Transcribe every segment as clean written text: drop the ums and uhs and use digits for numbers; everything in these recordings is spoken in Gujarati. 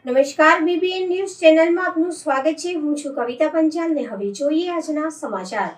નમસ્કાર, બીબીએન ન્યૂઝ ચેનલમાં આપનું સ્વાગત છે। હું છું કવિતા પંચાલ ને હવે જોઈએ આજના સમાચાર।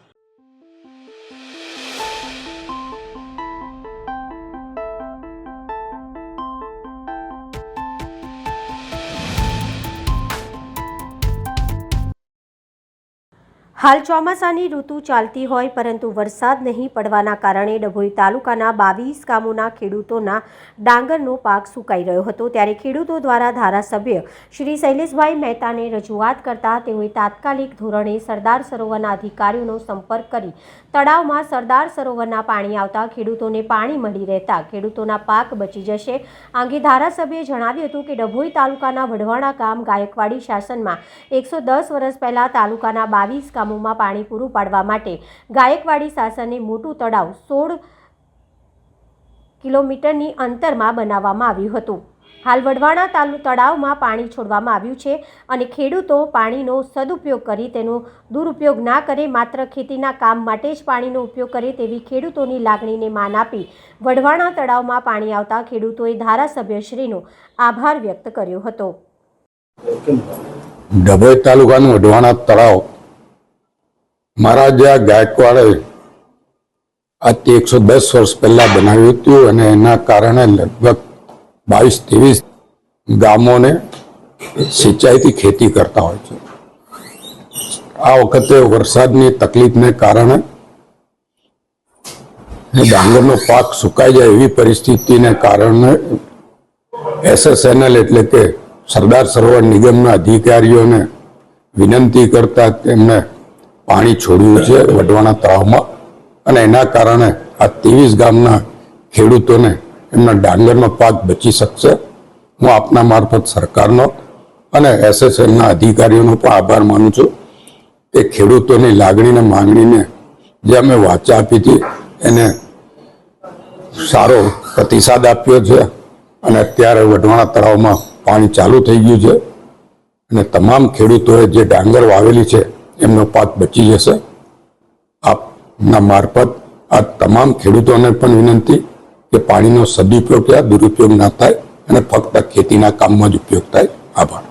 હાલ ચોમાસાની ઋતુ ચાલતી હોય પરંતુ વરસાદ નહીં પડવાના કારણે ડભોઈ તાલુકાના 22 ગામોના ખેડૂતોના ડાંગરનો પાક સુકાઈ રહ્યો હતો। ત્યારે ખેડૂતો દ્વારા ધારાસભ્ય શ્રી શૈલેષભાઈ મહેતાને રજૂઆત કરતા તેઓએ તાત્કાલિક ધોરણે સરદાર સરોવરના અધિકારીઓનો સંપર્ક કરી તળાવમાં સરદાર સરોવરના પાણી આવતા ખેડૂતોને પાણી મળી રહેતા ખેડૂતોના પાક બચી જશે। આ અંગે ધારાસભ્યએ જણાવ્યું હતું કે ડભોઈ તાલુકાના વઢવાણા ગામ ગાયકવાડી શાસનમાં 110 વર્ષ પહેલા તાલુકાના 22 ગામ પાણી પૂરું પાડવા માટે ગાયકવાડી શાસને મોટું તળાવ 16 કિલોમીટરની અંતરમાં બનાવવામાં આવ્યું હતું। હાલ વઢવાણા તળાવમાં પાણી છોડવામાં આવ્યું છે અને ખેડૂતો પાણીનો સદુપયોગ કરી તેનો દુરુપયોગ ના કરે, માત્ર ખેતીના કામ માટે જ પાણીનો ઉપયોગ કરે તેવી ખેડૂતોની લાગણીને માન આપી વઢવાણા તળાવમાં પાણી આવતા ખેડૂતોએ ધારાસભ્યશ્રીનો આભાર વ્યક્ત કર્યો હતો। ડભોઈ તાલુકાનું વઢવાણા તળાવ મહારાજા ગાયકવાડે આજથી 110 વર્ષ પહેલા બનાવ્યું હતું અને એના કારણે લગભગ 22-23 ગામોને સિંચાઈથી ખેતી કરતા હોય છે। આ વખતે વરસાદની તકલીફને કારણે ડાંગરનો પાક સુકાઈ જાય એવી પરિસ્થિતિને કારણે SSNL એટલે કે સરદાર સરોવર નિગમના અધિકારીઓને વિનંતી કરતા તેમને પાણી છોડ્યું છે વઢવાણા તળાવમાં અને એના કારણે આ 23 ગામના ખેડૂતોને એમના ડાંગરનો પાક બચી શકશે। હું આપના મારફત સરકારનો અને SSNના અધિકારીઓનો પણ આભાર માનું છું કે ખેડૂતોની લાગણીને માંગણીને જે અમે વાચા આપી હતી એને સારો પ્રતિસાદ આપ્યો છે અને અત્યારે વઢવાણા તળાવમાં પાણી ચાલુ થઈ ગયું છે અને તમામ ખેડૂતોએ જે ડાંગર વાવેલી છે એમનો પાક બચી જશે। આપના મારફત આ તમામ ખેડૂતોને પણ વિનંતી કે પાણીનો સદુપયોગ કે દુરુપયોગ ના થાય અને ફક્ત ખેતીના કામમાં જ ઉપયોગ થાય। આભાર।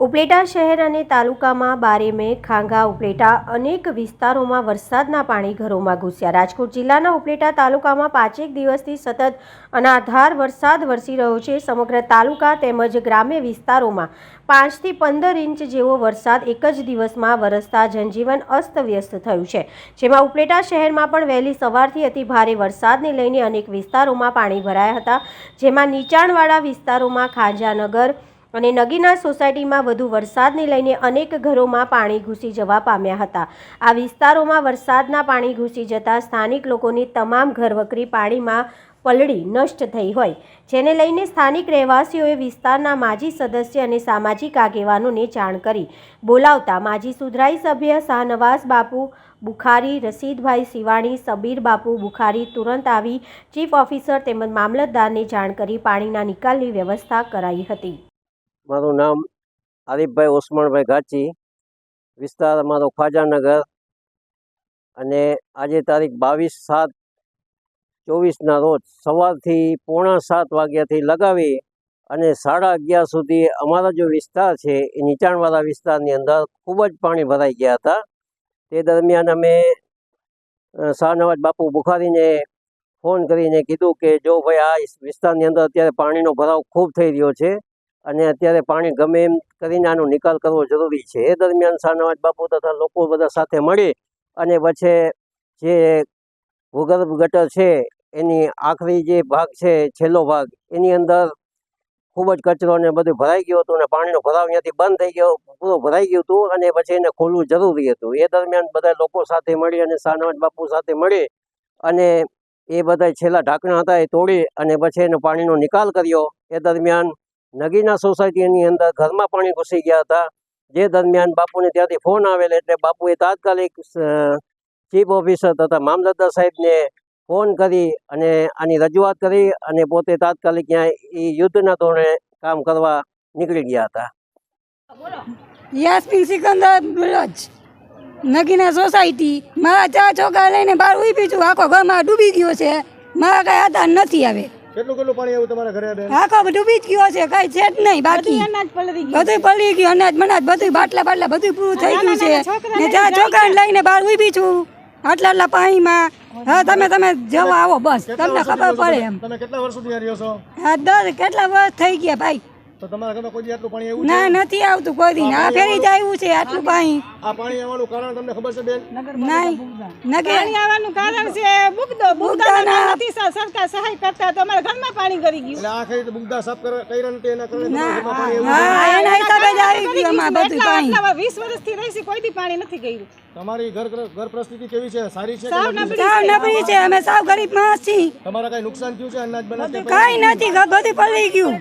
ઉપલેટા શહેર અને તાલુકામાં બારેમે, ખાંગા, ઉપલેટા અનેક વિસ્તારોમાં વરસાદના પાણી ઘરોમાં ઘૂસ્યા। રાજકોટ જિલ્લાના ઉપલેટા તાલુકામાં 5 દિવસથી સતત અનાધાર વરસાદ વરસી રહ્યો છે। સમગ્ર તાલુકા તેમજ ગ્રામ્ય વિસ્તારોમાં 5 થી 15 ઇંચ જેવો વરસાદ એક જ દિવસમાં વરસતા જનજીવન અસ્તવ્યસ્ત થયું છે। જેમાં ઉપલેટા શહેરમાં પણ વહેલી સવારથી અતિ ભારે વરસાદને લઈને અનેક વિસ્તારોમાં પાણી ભરાયા હતા। જેમાં નીચાણવાળા વિસ્તારોમાં ખાંજાનગર અને નગીના સોસાયટીમાં વધુ વરસાદને લઈને અનેક ઘરોમાં પાણી ઘૂસી જવા પામ્યા હતા। આ વિસ્તારોમાં વરસાદના પાણી ઘૂસી જતા સ્થાનિક લોકોની તમામ ઘરવકરી પાણીમાં પલળી નષ્ટ થઈ હોય, જેને લઈને સ્થાનિક રહેવાસીઓએ વિસ્તારના માજી સદસ્ય અને સામાજિક આગેવાનોને જાણ કરી બોલાવતા માજી સુધરાઈ સભ્ય શાહનવાઝ બાપુ બુખારી, રશીદભાઈ સિવાણી, સબીર બાપુ બુખારી તુરંત આવી ચીફ ઓફિસર તેમજ મામલતદારને જાણ કરી પાણીના નિકાલની વ્યવસ્થા કરાઈ હતી. મારું નામ આરીફભાઈ ઓસમાણભાઈ ગાચી, વિસ્તાર મારો ખ્વાજાનગર, અને આજે તારીખ 22/7/24ના રોજ સવારથી 6:45 વાગ્યાથી લગાવી અને 11:30 સુધી અમારા જો વિસ્તાર છે એ નીચાણવાળા વિસ્તારની અંદર ખૂબ જ પાણી ભરાઈ ગયા હતા. તે દરમિયાન અમે શાહનવાજ બાપુ બુખારીને ફોન કરીને કીધું કે જો ભાઈ આ વિસ્તારની અંદર અત્યારે પાણીનો ભરાવ ખૂબ થઈ રહ્યો છે અને અત્યારે પાણી ગમે એમ કરીને આનો નિકાલ કરવો જરૂરી છે. એ દરમિયાન શાહનવાજ બાપુ તથા લોકો બધા સાથે મળી અને પછી જે ભૂગર્ભ ગટર છે એની આખરી જે ભાગ છે, છેલ્લો ભાગ, એની અંદર ખૂબ જ કચરો ને બધું ભરાઈ ગયું હતું અને પાણીનો ભરાવ ત્યાંથી બંધ થઈ ગયો, પૂરો ભરાઈ ગયું હતું અને પછી એને ખોલવું જરૂરી હતું. એ દરમિયાન બધા લોકો સાથે મળી અને શાહનવાજ બાપુ સાથે મળી અને એ બધા છેલ્લા ઢાંકણા હતા એ તોડી અને પછી એનો પાણીનો નિકાલ કર્યો. એ દરમિયાન નગીના સોસાયટીની અંદર ઘરમાં પાણી ઘૂસી ગયા હતા. જે દરમિયાન બાપુને ત્યાંથી ફોન આવેલ એટલે બાપુએ તાત્કાલિક ચીફ ઓફિસર તથા મામલતદાર સાહેબને ફોન કરી અને આની રજૂઆત કરી અને પોતે તાત્કાલિક ત્યાં એ યુદ્ધના ધોરણે કામ કરવા નીકળી ગયા હતા. યાસ્મીન સિકંદર બલોચ, નગીના સોસાયટી. મારા 4 છોકરા લઈને બહાર ઊભી છું, આખો ઘરમાં ડૂબી ગયો છે, મારા કઈ આધાર નથી. આવે કેટલું પાણી આવ્યું તમારા ઘરે? આખો ડૂબી જ ગયો છે, કઈ છે જ નહીં બાકી. બધું પલળી ગયું, અનાજ મનાજ બધું, બાટલા બધું પૂરું થઈ ગયું છે ને 4 છોકરાને લઈને બહાર ઊભી છું આટલા પાણીમાં. હા, તમે જવા આવો બસ, તમને ખબર પડે એમ. તમે કેટલા વર્ષ સુધી રહ્યો છો? હા, 10 કેટલા વર્ષ થઈ ગયા ભાઈ. તો તમારા ઘરમાં કોઈ દી આટલું પાણી આવ્યું? ના, નથી આવતું કોઈ દી. આ ફેરી જ આવ્યું છે આટલું પાણી. આ પાણી આવવાનું કારણ તમને ખબર છે બેન? નહીં, પાણી આવવાનું કારણ છે બુગદાના નથી સરકાર સહાય કરતા તો અમારા ઘરમાં પાણી ગરી ગયું. એટલે આ ખરી બુગદા સાફ કર્યા નથી એના કારણે તમારા ઘરમાં પાણી આવ્યું? હા, એના હિસાબે જ આવી ગયું અમાર બધું પાણી. 20 વર્ષથી રહીશી કોઈ દી પાણી નથી ગયું. તમારી ઘર પરિસ્થિતિ કેવી છે? સારી છે? સાવ સાવ નબળી છે, અમે સાવ ગરીબ માણસ છીએ. તમારા કઈ નુકસાન થયું છે? અનાજ બનાજ કે કઈ નથી, બધું પલળી ગયું.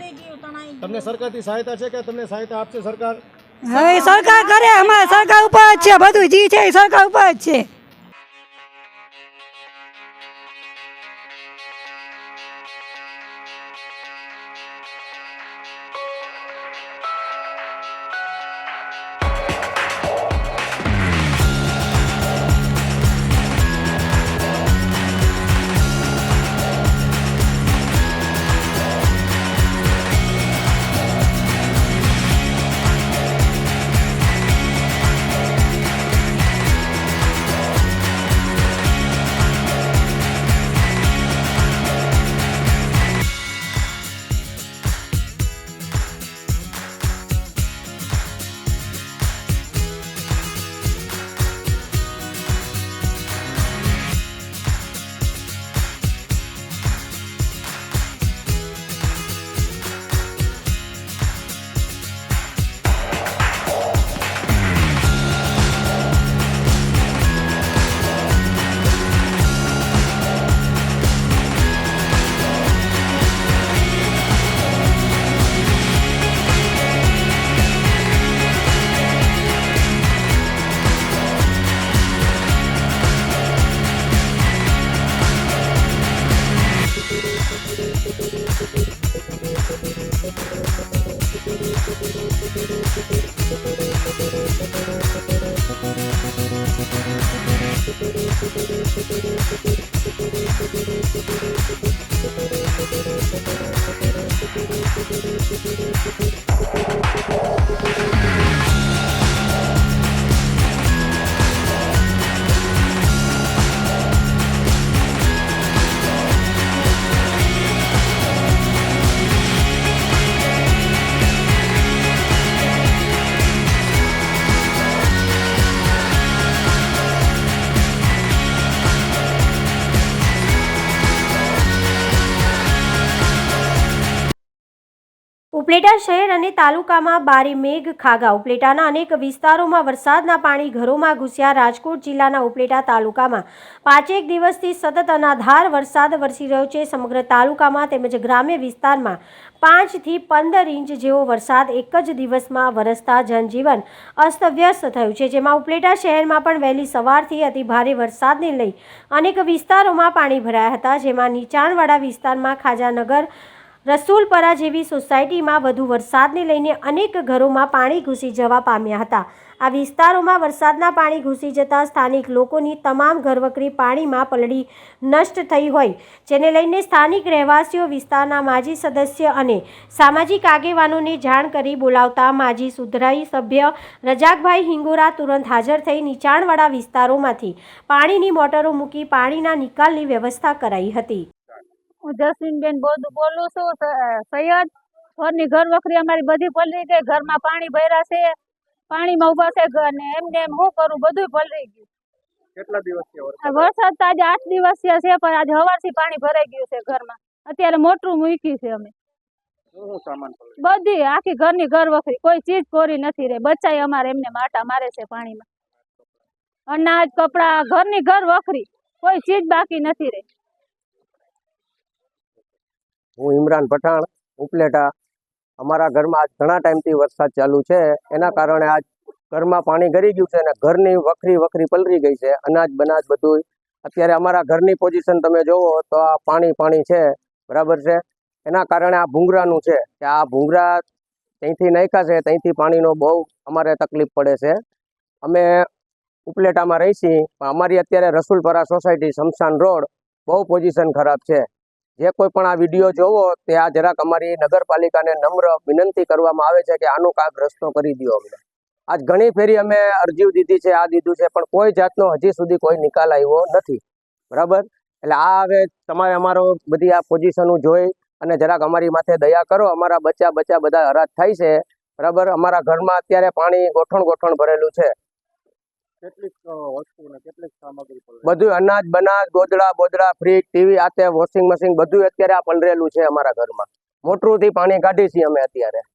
તમને સરકારથી સહાયતા છે કે તમને સહાયતા આપશે સરકાર? હવે સરકાર કરે, અમારે સરકાર ઉપર જ છે બધું, જી છે એ સરકાર ઉપર જ છે. ઉપલેટા શહેર અને તાલુકામાં બારે મેઘ ખાગા. ઉપલેટાના અનેક વિસ્તારોમાં વરસાદના પાણી ઘરોમાં ઘૂસ્યા. રાજકોટ જિલ્લાના ઉપલેટા તાલુકામાં 5 દિવસથી સતત અનાધાર વરસાદ વરસી રહ્યો છે. સમગ્ર તાલુકામાં તેમજ ગ્રામ્ય વિસ્તારમાં 5 થી 15 ઇંચ જેવો વરસાદ એક જ દિવસમાં વરસતા જનજીવન અસ્તવ્યસ્ત થયું છે. જેમાં ઉપલેટા શહેરમાં પણ વહેલી સવારથી અતિભારે વરસાદને લઈ અનેક વિસ્તારોમાં પાણી ભરાયા હતા. જેમાં નીચાણવાળા વિસ્તારમાં ખાજાનગર, રસુલપરા જેવી સોસાયટીમાં વધુ વરસાદને લઈને અનેક ઘરોમાં પાણી ઘૂસી જવા પામ્યા હતા. આ વિસ્તારોમાં વરસાદના પાણી ઘૂસી જતા સ્થાનિક લોકોની તમામ ઘરવખરી પાણીમાં પલળી નષ્ટ થઈ હોય, જેને લઈને સ્થાનિક રહેવાસીઓ વિસ્તારના માજી સદસ્ય અને સામાજિક આગેવાનોને જાણ કરી બોલાવતા માજી સુધરાઈ સભ્ય રજાકભાઈ હિંગોરા તુરંત હાજર થઈ નીચાણવાળા વિસ્તારોમાંથી પાણીની મોટરો મૂકી પાણીના નિકાલની વ્યવસ્થા કરાઈ હતી. હું જસ્મીનબેન બોલું છું. સૈયદ ઘરની ઘર વખરી અમારી બધી પલળી ગઈ. ઘરમાં પાણી ભર્યા છે, પાણીમાં ઉભા છે અને એમને એમ શું કરું, બધું પલળી ગયું. કેટલા દિવસથી વરસાદ તો આજે 8 દિવસ થયા છે, પણ આજે સવારથી પાણી ભરાઈ ગયું છે ઘરમાં. અત્યારે મોટરું મૂકી છે અમે. બધી આખી ઘરની ઘર વખરી કોઈ ચીજ કોરી નથી રહી. બચ્ચાએ અમારે એમને માટા મારે છે પાણીમાં. અનાજ, કપડા, ઘરની ઘર વખરી કોઈ ચીજ બાકી નથી રહી. હું ઇમરાન પઠાણ, ઉપલેટા. અમારા ઘરમાં આજ ઘણા ટાઈમથી વરસાદ ચાલુ છે, એના કારણે આજ ઘરમાં પાણી ગરી ગયું છે અને ઘરની વખરી પલળી ગઈ છે. અનાજ બનાજ બધું અત્યારે અમારા ઘરની પોઝિશન તમે જોવો તો આ પાણી છે, બરાબર છે. એના કારણે આ ભૂંગરાનું છે કે આ ભૂંગરા ત્યાંથી નાખ્યા છે, ત્યાંથી પાણીનો બહુ અમારે તકલીફ પડે છે. અમે ઉપલેટામાં રહી છીએ, પણ અમારી અત્યારે રસુલપરા સોસાયટી, શમશાન રોડ, બહુ પોઝિશન ખરાબ છે. જે કોઈ પણ આ વિડીયો જોવો તે આ જરાક અમારી નગરપાલિકાને નમ્ર વિનંતી કરવામાં આવે છે કે આનો કાંઈક રસ્તો કરી દો અમને. આજ ઘણી ફેરી અમે અરજીઓ દીધી છે, આ દીધું છે, પણ કોઈ જાતનો હજી સુધી કોઈ નિકાલ આવ્યો નથી, બરાબર. એટલે આ હવે તમારે અમારો બધી આ પોઝિશનો જોઈ અને જરાક અમારી માથે દયા કરો. અમારા બચ્ચા બધા હરાજ થાય છે, બરાબર. અમારા ઘરમાં અત્યારે પાણી ગોઠણ ભરેલું છે. કેટલીક વસ્તુ ને કેટલીક સામગ્રી બધું અનાજ બનાજ, બોદડા, ફ્રીજ, ટીવી, આતે વોશિંગ મશીન બધું અત્યારે આ પલરેલું છે અમારા ઘરમાં. મોટરથી પાણી કાઢી છીએ અમે અત્યારે.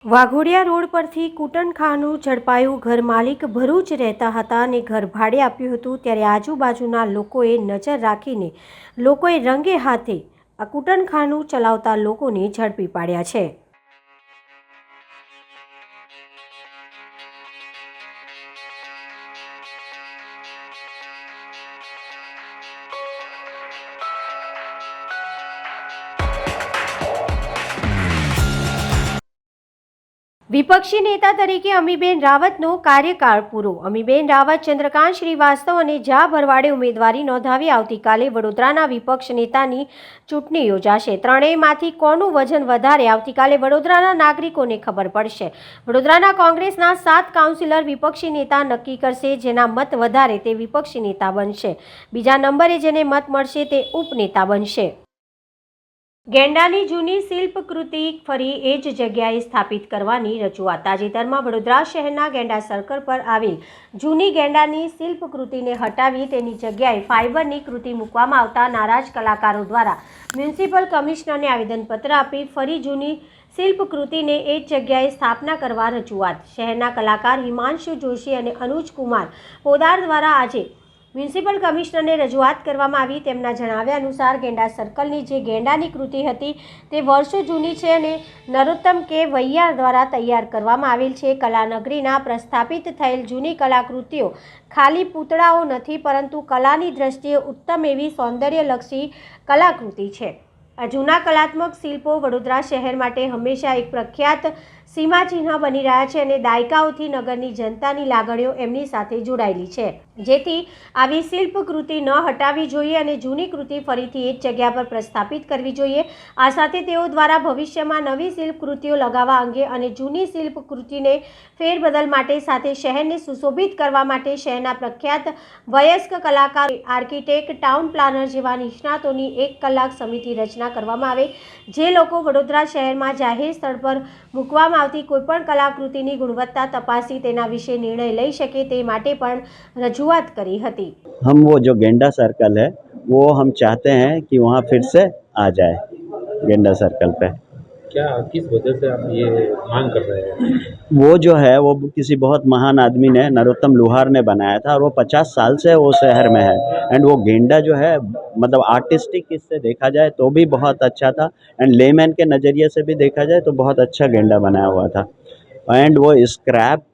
વાઘોડિયા રોડ પરથી કૂટણખાનું ઝડપાયું. ઘર માલિક ભરૂચ રહેતા હતા અને ઘર ભાડે આપ્યું હતું, ત્યારે આજુબાજુના લોકોએ નજર રાખીને રંગે હાથે આ કૂટણખાનું ચલાવતા લોકોને ઝડપી પાડ્યા છે. વિપક્ષી નેતા તરીકે અમીબેન રાવતનો કાર્યકાળ પૂરો. અમીબેન રાવત ચંદ્રકાંત શ્રીવાસ્તવ અને જા ભરવાડે ઉમેદવારી નોંધાવી આવતીકાલે વડોદરાના વિપક્ષ નેતાની ચૂંટણી યોજાશે. ત્રણેયમાંથી કોનું વજન વધારે આવતીકાલે વડોદરાના નાગરિકોને ખબર પડશે. વડોદરાના કોંગ્રેસના 7 કાઉન્સિલર વિપક્ષી નેતા નક્કી કરશે. જેના મત વધારે તે વિપક્ષી નેતા બનશે. બીજા નંબરે જેને મત મળશે તે ઉપનેતા બનશે. ગેંડાની જૂની શિલ્પકૃતિ ફરી એ જ જગ્યાએ સ્થાપિત કરવાની રજૂઆત. તાજેતરમાં વડોદરા શહેરના ગેંડા સર્કલ પર આવેલ જૂની ગેંડાની શિલ્પકૃતિને હટાવી તેની જગ્યાએ ફાઇબરની કૃતિ મૂકવામાં આવતા નારાજ કલાકારો દ્વારા મ્યુનિસિપલ કમિશનરને આવેદનપત્ર આપી ફરી જૂની શિલ્પકૃતિને એ જ જગ્યાએ સ્થાપના કરવા રજૂઆત. શહેરના કલાકાર હિમાંશુ જોશી અને અનુજ કુમાર પોદાર દ્વારા આજે મ્યુનિસિપલ કમિશનરને રજૂઆત કરવામાં આવી. તેમના જણાવ્યા અનુસાર ગેંડા સર્કલની જે ગેંડાની કૃતિ હતી તે વર્ષો જૂની છે અને નરોત્તમ કે વૈયાર દ્વારા તૈયાર કરવામાં આવેલ છે. કલાનગરીના પ્રસ્થાપિત થયેલ જૂની કલાકૃતિઓ ખાલી પૂતળાઓ નથી પરંતુ કલાની દ્રષ્ટિએ ઉત્તમ એવી સૌંદર્યલક્ષી કલાકૃતિ છે. આ જૂના કલાત્મક શિલ્પો વડોદરા શહેર માટે હંમેશા એક પ્રખ્યાત સીમાચિહ્ન બની રહ્યા છે અને દાયકાઓથી નગરની જનતાની લાગણીઓ એમની સાથે જોડાયેલી છે. જેથી આવી શિલ્પકૃતિ ન હટાવવી જોઈએ અને જૂની કૃતિ ફરીથી એ જ જગ્યા પર પ્રસ્થાપિત કરવી જોઈએ. આ સાથે તેઓ દ્વારા ભવિષ્યમાં નવી શિલ્પકૃતિઓ લગાવવા અંગે અને જૂની શિલ્પકૃતિને ફેરબદલ માટે સાથે શહેરને સુશોભિત કરવા માટે શહેરના પ્રખ્યાત વયસ્ક કલાકાર, આર્કિટેક્ટ, ટાઉન પ્લાનર જેવા નિષ્ણાતોની 1 કલાક સમિતિ રચના કરવામાં આવે જે લોકો વડોદરા શહેરમાં જાહેર સ્થળ પર મૂકવામાં આવતી કોઈપણ કલાકૃતિની ગુણવત્તા તપાસી તેના વિશે નિર્ણય લઈ શકે તે માટે પણ રજૂઆત કરી હતી. हम वो जो गेंडा सर्कल है वो हम चाहते हैं कि वहाँ फिर से आ जाए गेंडा सर्कल पे. क्या किस वजह से आप ये मांग कर रहे हैं? वो जो है वो किसी बहुत महान आदमी ने नरोत्तम लोहार ने बनाया था और वो 50 साल से वो शहर में है एंड वो गेंडा जो है मतलब आर्टिस्टिक इससे देखा जाए तो भी बहुत अच्छा था एंड लेमैन के नज़रिए से भी देखा जाए तो बहुत अच्छा गेंडा बनाया हुआ था एंड वो स्क्रैप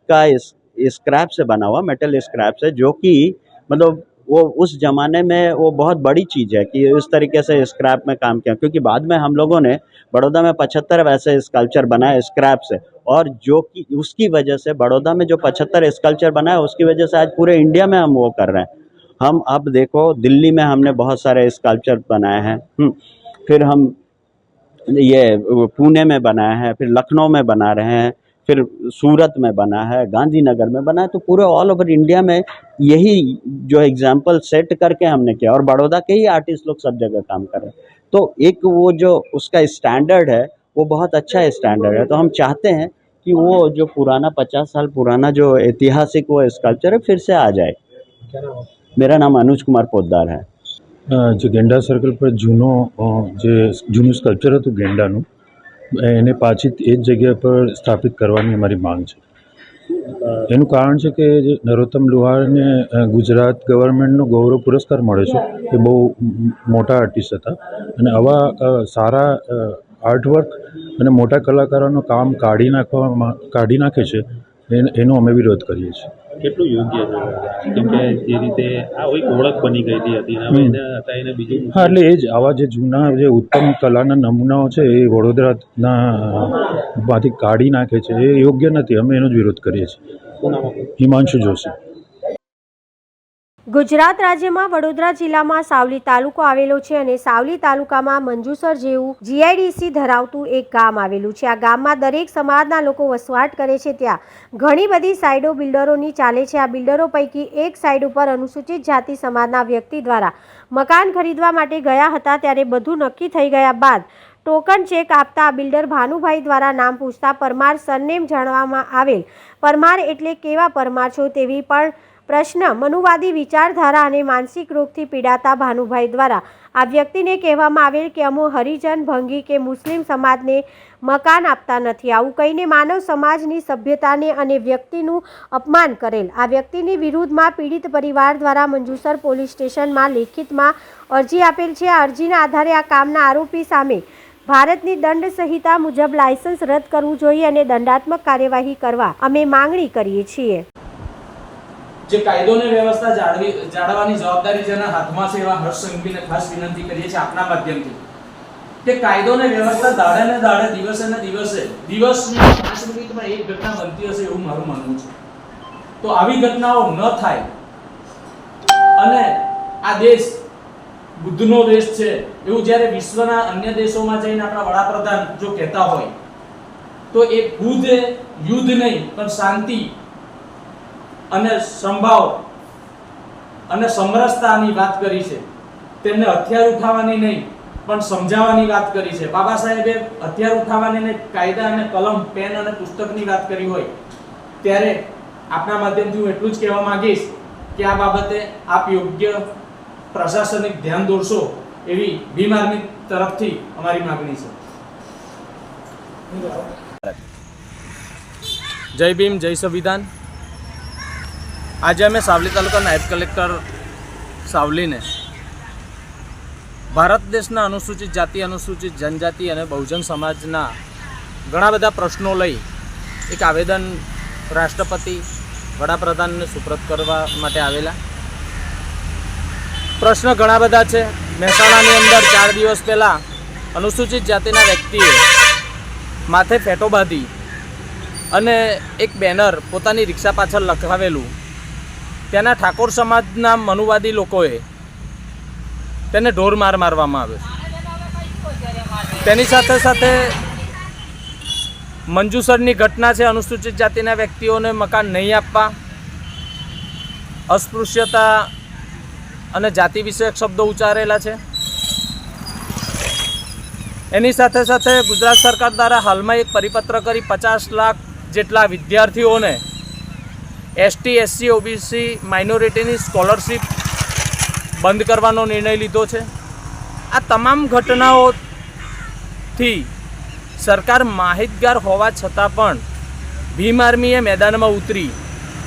का स्क्रैप से बना हुआ मेटल स्क्रैप से जो कि मतलब वो उस ज़माने में वो बहुत बड़ी चीज़ है कि इस तरीके से स्क्रैप में काम किया क्योंकि बाद में हम लोगों ने बड़ौदा में 75 वैसे स्कल्पचर बनाए स्क्रैप से और जो कि उसकी वजह से बड़ौदा में जो 75 स्कल्पचर बनाए उसकी वजह से आज पूरे इंडिया में हम वो कर रहे हैं. हम अब देखो दिल्ली में हमने बहुत सारे स्कल्पचर बनाए हैं फिर हम ये पुणे में बनाए हैं फिर लखनऊ में बना रहे हैं फिर सूरत में बना है गांधीनगर में बना है तो पूरे ऑल ओवर इंडिया में यही जो एग्जाम्पल सेट करके हमने किया और बड़ौदा के ही आर्टिस्ट लोग सब जगह काम कर रहे हैं तो एक वो जो उसका स्टैंडर्ड है वो बहुत अच्छा स्टैंडर्ड है. तो हम चाहते हैं कि वो जो पुराना 50 साल पुराना जो ऐतिहासिक वो स्कल्पचर है फिर से आ जाए. क्या नाम है? मेरा नाम अनुज कुमार पोद्दार है. જે ગેંડા સર્કલ પર જૂનું સ્કલ્પચર હતું ગેંડાનું એને પાછી એ જ જગ્યા પર સ્થાપિત કરવાની અમારી માંગ છે. એનું કારણ છે કે જે નરોત્તમ લોહારને ગુજરાત ગવર્મેન્ટનો ગૌરવ પુરસ્કાર મળે છે. એ બહુ મોટા આર્ટિસ્ટ હતા અને આવા સારા આર્ટવર્ક અને મોટા કલાકારોનું કામ કાઢી નાખે છે એનો અમે વિરોધ કરીએ છીએ. કેટલું યોગ્ય છે કેમ કે જે રીતે આ એક ઓળખ બની ગઈ હતી હવે એને હટાવીને બીજું હા એટલે એ જ આવા જે જૂના જે ઉત્તમ કલાના નમૂનાઓ છે એ વડોદરાના માંથી કાઢી નાખે છે એ યોગ્ય નથી. અમે એનો જ વિરોધ કરીએ છીએ. શું નામ આપનું? હિમાંશુ જોશી. ગુજરાત રાજ્યમાં વડોદરા જિલ્લામાં સાવલી તાલુકો આવેલો છે અને સાવલી તાલુકામાં મંજુસર જેવું જીઆઈડીસી ધરાવતું એક ગામ આવેલું છે. આ ગામમાં દરેક સમાજના લોકો વસવાટ કરે છે. ત્યાં ઘણી બધી સાઇડો બિલ્ડરોની ચાલે છે. આ બિલ્ડરો પૈકી એક સાઇડ ઉપર અનુસૂચિત જાતિ સમાજના વ્યક્તિ દ્વારા મકાન ખરીદવા માટે ગયા હતા ત્યારે બધું નક્કી થઈ ગયા બાદ ટોકન ચેક આપતા બિલ્ડર ભાનુભાઈ દ્વારા નામ પૂછતા પરમાર સરનેમ જાણવામાં આવેલ. પરમાર એટલે કેવા પરમાર છો તેવી પણ પ્રશ્ન મનુવાદી વિચારધારા અને માનસિક રોગથી પીડાતા ભાનુભાઈ દ્વારા આ વ્યક્તિને કહેવામાં આવેલ કે અમો હરિજન ભંગી કે મુસ્લિમ સમાજને મકાન આપતા નથી. આવું કહીને માનવ સમાજની સભ્યતાને અને વ્યક્તિનું અપમાન કરેલ. આ વ્યક્તિની વિરુદ્ધમાં પીડિત પરિવાર દ્વારા મંજુસર પોલીસ સ્ટેશનમાં લેખિતમાં અરજી આપેલ છે. આ અરજીના આધારે આ કામના આરોપી સામે ભારતની દંડ સંહિતા મુજબ લાયસન્સ રદ કરવું જોઈએ અને દંડાત્મક કાર્યવાહી કરવા અમે માંગણી કરીએ છીએ. જે કાયદો ને વ્યવસ્થા જાળવવાની જવાબદારી જેના હાથમાં છે એવા હર્ષ સંઘવીને ખાસ વિનંતી કરીએ છીએ આપના માધ્યમથી કે કાયદો ને વ્યવસ્થા દાડે ને દાડે દિવસે ને દિવસની 5 મિનિટમાં એક ઘટના બનતી હશે એવું મારું માનવું છે. તો આવી ઘટનાઓ ન થાય અને આ દેશ બુદ્ધનો દેશ છે એવું જ્યારે વિશ્વના અન્ય દેશોમાં જઈને આપણા વડાપ્રધાન જો કહેતા હોય તો એ બુદ્ધ યુદ્ધ નહીં પણ શાંતિ અને સંભાવ અને સમરસતાની વાત કરી છે. તેમને હથિયાર ઉઠાવવાની નહીં પણ સમજાવવાની વાત કરી છે. બાબા સાહેબે હથિયાર ઉઠાવવાની નહીં, કાયદા અને કલમ, પેન અને પુસ્તકની વાત કરી હોય ત્યારે આપના માધ્યમથી હું એટલું જ કહેવા માંગીશ કે આ બાબતે આપ યોગ્ય પ્રશાસનિક ધ્યાન દોરશો એવી ભીમ આર્મી તરફથી અમારી માંગણી છે. જય ભીમ, જય સંવિધાન. આજે અમે સાવલી તાલુકા નાયબ કલેક્ટર સાવલીને ભારત દેશના અનુસૂચિત જાતિ, અનુસૂચિત જનજાતિ અને બહુજન સમાજના ઘણા બધા પ્રશ્નો લઈ એક આવેદન રાષ્ટ્રપતિ વડાપ્રધાનને સુપ્રત કરવા માટે આવેલા. પ્રશ્ન ઘણા બધા છે. મહેસાણાની અંદર 4 દિવસ પહેલાં અનુસૂચિત જાતિના વ્યક્તિએ માથે ફેટો બાંધી અને એક બેનર પોતાની રિક્ષા પાછળ લખાવેલું, ત્યાંના ઠાકોર સમાજના મનુવાદી લોકોએ તેને ઢોર માર મારવામાં આવ્યો. તેની સાથે સાથે મંજુસરની ઘટના છે. અનુસૂચિત જાતિના વ્યક્તિઓને મકાન નહીં આપવા, અસ્પૃશ્યતા અને જાતિ વિષયક શબ્દો ઉચ્ચારેલા છે. એની સાથે સાથે ગુજરાત સરકાર દ્વારા હાલમાં એક પરિપત્ર કરી 50 લાખ જેટલા વિદ્યાર્થીઓને એસટી, એસસી, ઓબીસી માઇનોરિટીની સ્કોલરશિપ બંધ કરવાનો નિર્ણય લીધો છે. આ તમામ ઘટનાઓથી સરકાર માહિતગાર હોવા છતાં પણ ભીમ આર્મીએ મેદાનમાં ઉતરી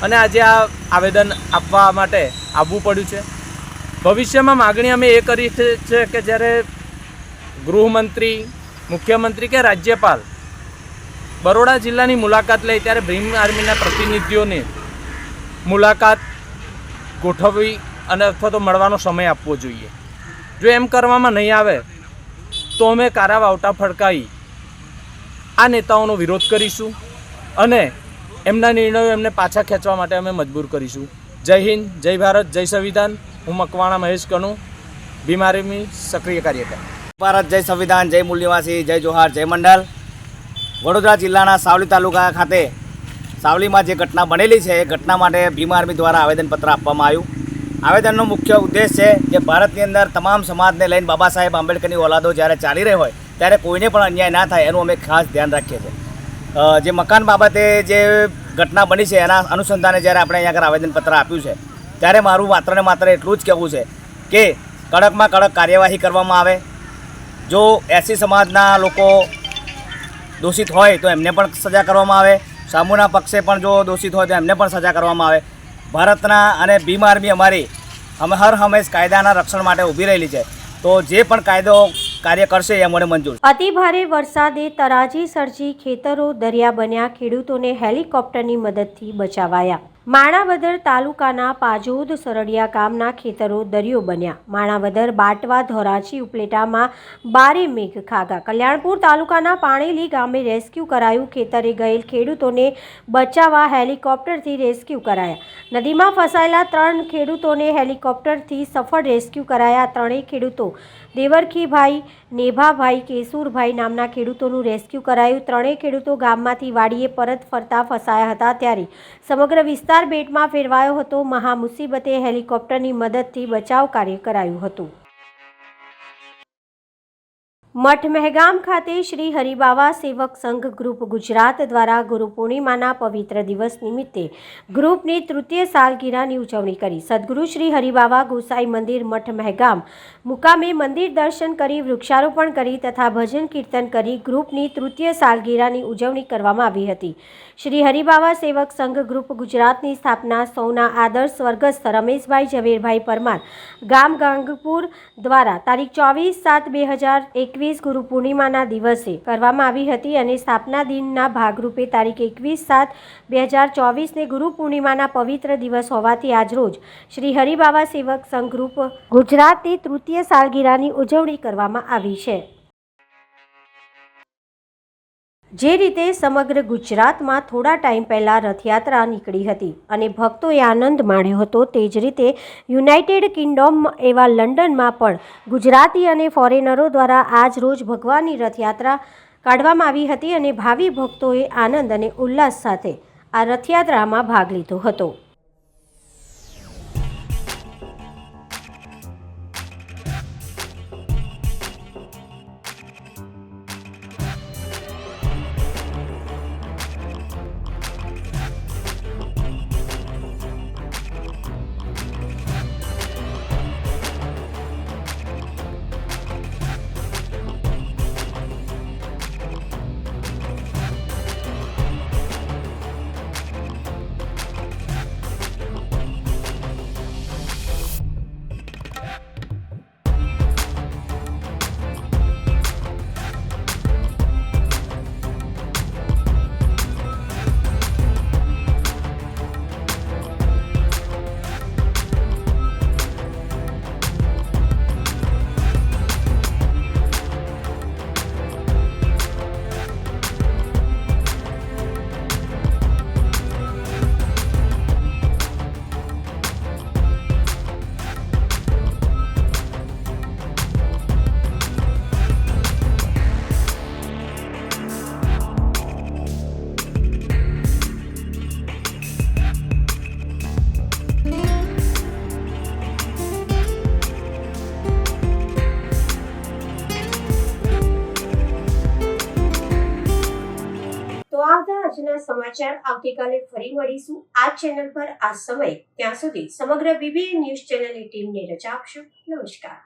અને આજે આ આવેદન આપવા માટે આવવું પડ્યું છે. ભવિષ્યમાં માગણી અમે એ કરી છે કે જ્યારે ગૃહમંત્રી, મુખ્યમંત્રી કે રાજ્યપાલ બરોડા જિલ્લાની મુલાકાત લે ત્યારે ભીમ આર્મીના પ્રતિનિધિઓને મુલાકાત ગોઠવવી અને અથવા તો મળવાનો સમય આપવો જોઈએ. જો એમ કરવામાં નહીં આવે તો અમે કારા વાવટા ફડકાઈ આ નેતાઓનો વિરોધ કરીશું અને એમના નિર્ણયો એમને પાછા ખેંચવા માટે અમે મજબૂર કરીશું. જય હિન્દ, જય ભારત, જય સંવિધાન. હું મકવાણા મહેશ કનુ, ભીમ આર્મી સક્રિય કાર્યકર. ભારત, જય સંવિધાન, જય મૂલ્યવાસી, જય જોહાર, જય મંડળ. વડોદરા જિલ્લાના સાવલી તાલુકા ખાતે સાવલીમાં જે ઘટના બનેલી છે એ ઘટના માટે ભીમ આર્મી દ્વારા આવેદનપત્ર આપવામાં આવ્યું. આવેદનનો મુખ્ય ઉદ્દેશ છે કે ભારતની અંદર તમામ સમાજને લઈને બાબા સાહેબ આંબેડકરની ઓલાદો જ્યારે ચાલી રહી હોય ત્યારે કોઈને પણ અન્યાય ના થાય એનું અમે ખાસ ધ્યાન રાખીએ છીએ. જે મકાન બાબતે જે ઘટના બની છે એના અનુસંધાને જ્યારે આપણે અહીંયા આગળ આવેદનપત્ર આપ્યું છે ત્યારે મારું માત્ર ને માત્ર એટલું જ કહેવું છે કે કડકમાં કડક કાર્યવાહી કરવામાં આવે. જો એસસી સમાજના લોકો દોષિત હોય તો એમને પણ સજા કરવામાં આવે. સામુના પક્ષે પણ જો દોષિત હોય તો એમને પણ સજા કરવામાં આવે. ભારતના અને ભીમ આર્મી અમારી હર હંમેશ કાયદાના રક્ષણ માટે ઊભી રહેલી છે. તો જે પણ કાયદો કાર્ય કરશે એ અમને મંજૂર. અતિ ભારે વરસાદે તરાજી સર્જી ખેતરો દરિયા બન્યા. ખેડૂતોને હેલિકોપ્ટરની મદદથી બચાવાયા. માણાવદર તાલુકાના પાજોદ સરડિયા ગામના ખેતરો દરિયો બન્યા. માણાવદર, બાટવા, ધોરાજી, ઉપલેટામાં બારે મેઘ ખાગા. કલ્યાણપુર તાલુકાના પાણેલી ગામે રેસ્ક્યુ કરાયું. ખેતરે ગયેલ ખેડૂતોને બચાવવા હેલિકોપ્ટરથી રેસ્ક્યુ કરાયા. નદીમાં ફસાયેલા 3 ખેડૂતોને હેલિકોપ્ટરથી સફળ રેસ્ક્યુ કરાયા. ત્રણેય ખેડૂતો દેવરખીભાઈ, નેભાભાઈ, કેશુરભાઈ નામના ખેડૂતોનું રેસ્ક્યુ કરાયું. ત્રણેય ખેડૂતો ગામમાંથી વાડીએ પરત ફરતા ફસાયા હતા ત્યારે સમગ્ર વિસ્તાર બેટમાં ફેરવાયો હતો. મહા મુસીબતે હેલિકોપ્ટરની મદદથી બચાવ કાર્ય કરાયું હતું. મઠ મહેગામ ખાતે શ્રી હરિબાવા સેવક સંઘ ગ્રુપ ગુજરાત દ્વારા ગુરુ પૂર્ણિમાના પવિત્ર દિવસ નિમિત્તે ગ્રુપની તૃતીય સાલગીરાની ઉજવણી કરી. સદગુરુ શ્રી હરિબાવા ગોસાઈ મંદિર મઠ મહેગામ મુકામે મંદિર દર્શન કરી વૃક્ષારોપણ કરી તથા ભજન કીર્તન કરી ગ્રુપની તૃતીય સાલગીરાની ઉજવણી કરવામાં આવી હતી. શ્રી હરિબાવા સેવક સંઘ ગ્રુપ ગુજરાતની સ્થાપના સૌના આદર્શ સ્વર્ગસ્થ રમેશભાઈ ઝવેરભાઈ પરમાર ગામ ગાંગપુર દ્વારા તારીખ 24/7/2021 ગુરુ પૂર્ણિમાના દિવસે કરવામાં આવી હતી અને સ્થાપના દિનના ભાગરૂપે તારીખ 21/7/2024 ગુરુ પૂર્ણિમાના પવિત્ર દિવસ હોવાથી આજરોજ શ્રી હરિબાવા સેવક સંઘ ગ્રુપ ગુજરાતની તૃતીય સાલગીરાની ઉજવણી કરવામાં આવી છે. જે રીતે સમગ્ર ગુજરાતમાં થોડા ટાઈમ પહેલાં રથયાત્રા નીકળી હતી અને ભક્તોએ આનંદ માણ્યો હતો, તે જ રીતે યુનાઇટેડ કિંગડમ એવા લંડનમાં પણ ગુજરાતી અને ફોરેનરો દ્વારા આજ રોજ ભગવાનની રથયાત્રા કાઢવામાં આવી હતી અને ભાવિ ભક્તોએ આનંદ અને ઉલ્લાસ સાથે આ રથયાત્રામાં ભાગ લીધો હતો. આજના સમાચાર આવતીકાલે ફરી મળીશું આ ચેનલ પર આ સમય. ત્યાં સુધી સમગ્ર BBN ન્યૂઝ ચેનલની ટીમને રજા આપશો. નમસ્કાર.